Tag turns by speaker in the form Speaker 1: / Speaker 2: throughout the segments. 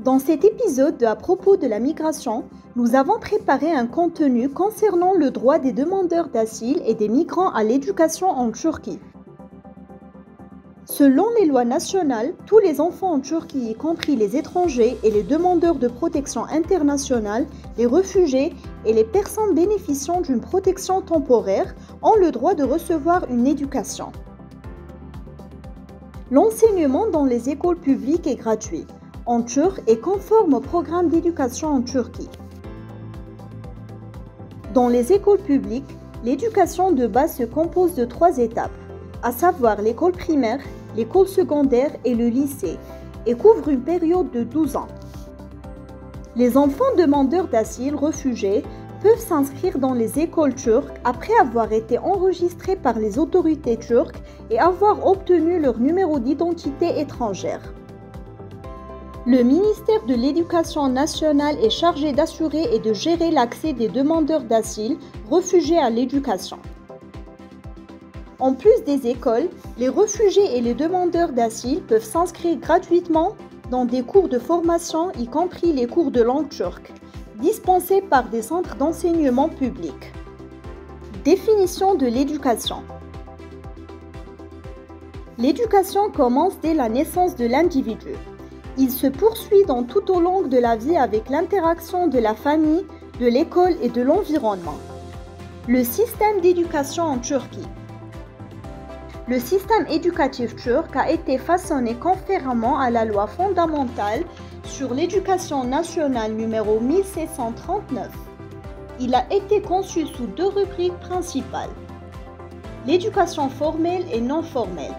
Speaker 1: Dans cet épisode à propos de la migration, nous avons préparé un contenu concernant le droit des demandeurs d'asile et des migrants à l'éducation en Turquie. Selon les lois nationales, tous les enfants en Turquie, y compris les étrangers et les demandeurs de protection internationale, les réfugiés et les personnes bénéficiant d'une protection temporaire, ont le droit de recevoir une éducation. L'enseignement dans les écoles publiques est gratuit en turc et conforme au programme d'éducation en Turquie. Dans les écoles publiques, l'éducation de base se compose de 3 étapes, à savoir l'école primaire, l'école secondaire et le lycée, et couvre une période de 12 ans. Les enfants demandeurs d'asile réfugiés peuvent s'inscrire dans les écoles turques après avoir été enregistrés par les autorités turques et avoir obtenu leur numéro d'identité étrangère. Le ministère de l'Éducation nationale est chargé d'assurer et de gérer l'accès des demandeurs d'asile réfugiés à l'éducation. En plus des écoles, les réfugiés et les demandeurs d'asile peuvent s'inscrire gratuitement dans des cours de formation, y compris les cours de langue turque, dispensés par des centres d'enseignement publics. Définition de l'éducation. L'éducation commence dès la naissance de l'individu. Il se poursuit tout au long de la vie avec l'interaction de la famille, de l'école et de l'environnement. Le système d'éducation en Turquie. Le système éducatif turc a été façonné conformément à la loi fondamentale sur l'éducation nationale numéro 1739. Il a été conçu sous 2 rubriques principales, l'éducation formelle et non formelle,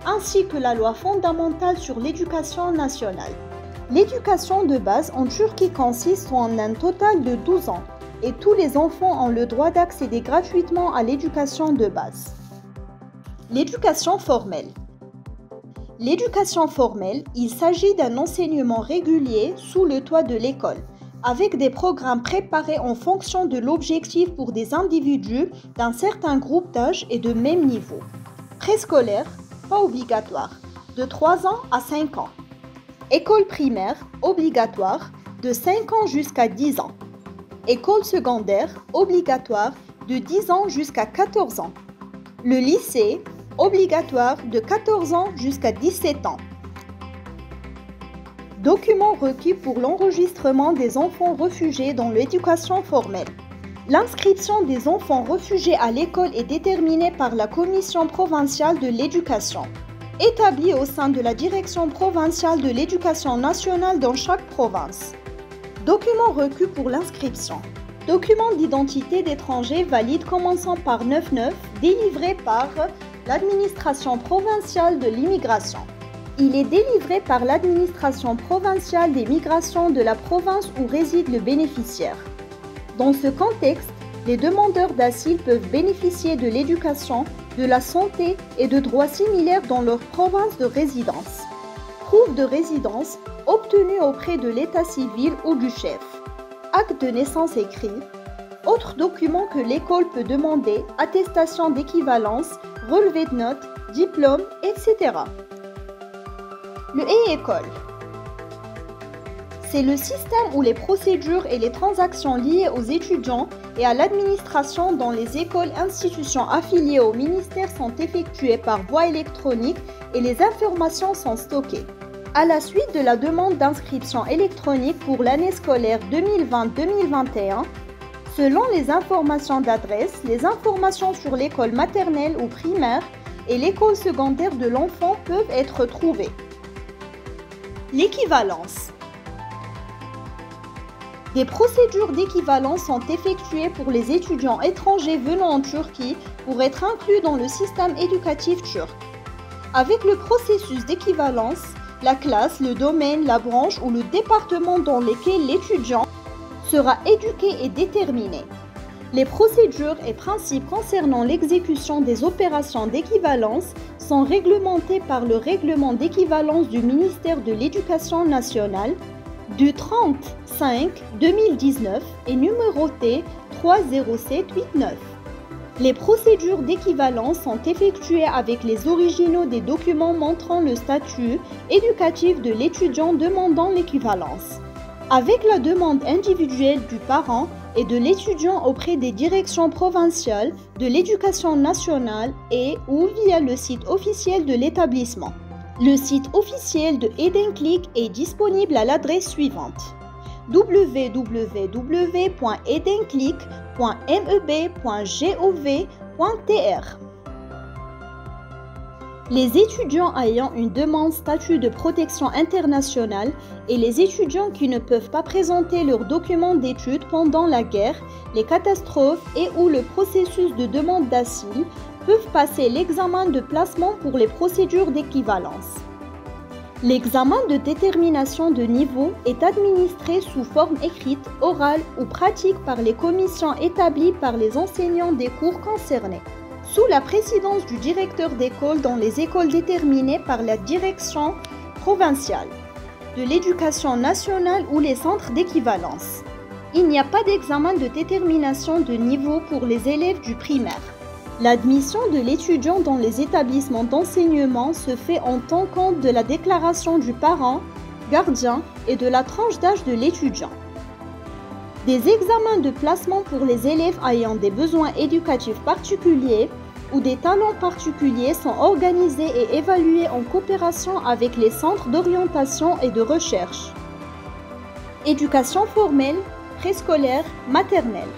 Speaker 1: ainsi que la loi fondamentale sur l'éducation nationale. L'éducation de base en Turquie consiste en un total de 12 ans et tous les enfants ont le droit d'accéder gratuitement à l'éducation de base. L'éducation formelle. L'éducation formelle, il s'agit d'un enseignement régulier sous le toit de l'école, avec des programmes préparés en fonction de l'objectif pour des individus d'un certain groupe d'âge et de même niveau. Préscolaire, pas obligatoire, de 3 ans à 5 ans. École primaire, obligatoire, de 5 ans jusqu'à 10 ans. École secondaire, obligatoire, de 10 ans jusqu'à 14 ans. Le lycée, obligatoire, de 14 ans jusqu'à 17 ans. Documents requis pour l'enregistrement des enfants réfugiés dans l'éducation formelle. L'inscription des enfants réfugiés à l'école est déterminée par la Commission provinciale de l'éducation, établie au sein de la Direction provinciale de l'éducation nationale dans chaque province. Documents requis pour l'inscription. Document d'identité d'étranger valide commençant par 99, délivré par l'administration provinciale de l'immigration. Il est délivré par l'administration provinciale des migrations de la province où réside le bénéficiaire. Dans ce contexte, les demandeurs d'asile peuvent bénéficier de l'éducation, de la santé et de droits similaires dans leur province de résidence. Preuve de résidence obtenue auprès de l'état civil ou du chef. Acte de naissance écrit. Autres documents que l'école peut demander, attestation d'équivalence, relevé de notes, diplôme, etc. Le e-école. C'est le système où les procédures et les transactions liées aux étudiants et à l'administration dans les écoles institutions affiliées au ministère sont effectuées par voie électronique et les informations sont stockées. À la suite de la demande d'inscription électronique pour l'année scolaire 2020-2021, selon les informations d'adresse, les informations sur l'école maternelle ou primaire et l'école secondaire de l'enfant peuvent être trouvées. L'équivalence. Des procédures d'équivalence sont effectuées pour les étudiants étrangers venant en Turquie pour être inclus dans le système éducatif turc. Avec le processus d'équivalence, la classe, le domaine, la branche ou le département dans lequel l'étudiant sera éduqué et déterminé. Les procédures et principes concernant l'exécution des opérations d'équivalence sont réglementés par le règlement d'équivalence du ministère de l'Éducation nationale du 30/5/2019 et numéroté 30789. Les procédures d'équivalence sont effectuées avec les originaux des documents montrant le statut éducatif de l'étudiant demandant l'équivalence, avec la demande individuelle du parent et de l'étudiant auprès des directions provinciales de l'éducation nationale et ou via le site officiel de l'établissement. Le site officiel de EdenClick est disponible à l'adresse suivante: www.edenclick.meb.gov.tr. Les étudiants ayant une demande statut de protection internationale et les étudiants qui ne peuvent pas présenter leurs documents d'études pendant la guerre, les catastrophes et ou le processus de demande d'asile peuvent passer l'examen de placement pour les procédures d'équivalence. L'examen de détermination de niveau est administré sous forme écrite, orale ou pratique par les commissions établies par les enseignants des cours concernés, sous la présidence du directeur d'école dans les écoles déterminées par la direction provinciale de l'éducation nationale ou les centres d'équivalence. Il n'y a pas d'examen de détermination de niveau pour les élèves du primaire. L'admission de l'étudiant dans les établissements d'enseignement se fait en tenant compte de la déclaration du parent, gardien et de la tranche d'âge de l'étudiant. Des examens de placement pour les élèves ayant des besoins éducatifs particuliers ou des talents particuliers sont organisés et évalués en coopération avec les centres d'orientation et de recherche. Éducation formelle, préscolaire, maternelle.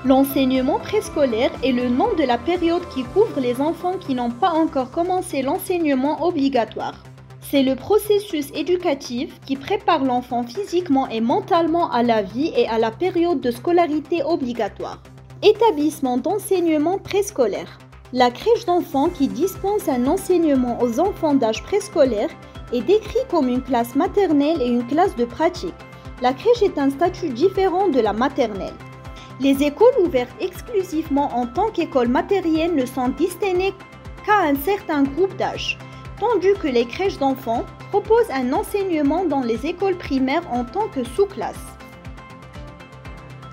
Speaker 1: L'enseignement préscolaire est le nom de la période qui couvre les enfants qui n'ont pas encore commencé l'enseignement obligatoire. C'est le processus éducatif qui prépare l'enfant physiquement et mentalement à la vie et à la période de scolarité obligatoire. Établissement d'enseignement préscolaire. La crèche d'enfants qui dispense un enseignement aux enfants d'âge préscolaire est décrit comme une classe maternelle et une classe de pratique. La crèche est un statut différent de la maternelle. Les écoles ouvertes exclusivement en tant qu'école matérielle ne sont destinées qu'à un certain groupe d'âge, tandis que les crèches d'enfants proposent un enseignement dans les écoles primaires en tant que sous-classe.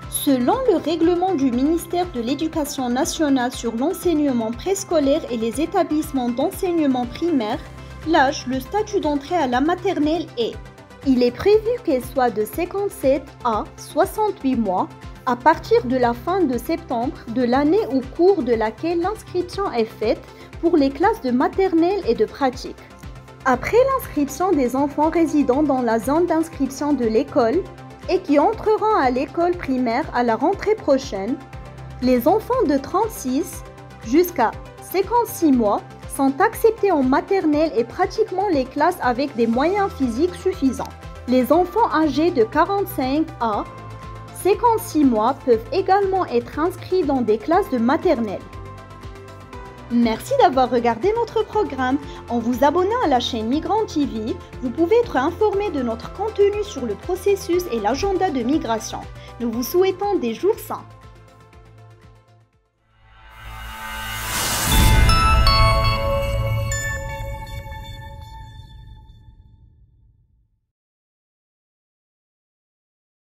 Speaker 1: Selon le règlement du ministère de l'Éducation nationale sur l'enseignement préscolaire et les établissements d'enseignement primaire, l'âge, le statut d'entrée à la maternelle est: il est prévu qu'elle soit de 57 à 68 mois, à partir de la fin de septembre de l'année au cours de laquelle l'inscription est faite pour les classes de maternelle et de pratique. Après l'inscription des enfants résidant dans la zone d'inscription de l'école et qui entreront à l'école primaire à la rentrée prochaine, les enfants de 36 jusqu'à 56 mois sont acceptés en maternelle et pratiquement les classes avec des moyens physiques suffisants. Les enfants âgés de 45 à 56 mois peuvent également être inscrits dans des classes de maternelle. Merci d'avoir regardé notre programme. En vous abonnant à la chaîne Migrant TV, vous pouvez être informé de notre contenu sur le processus et l'agenda de migration. Nous vous souhaitons des jours sains.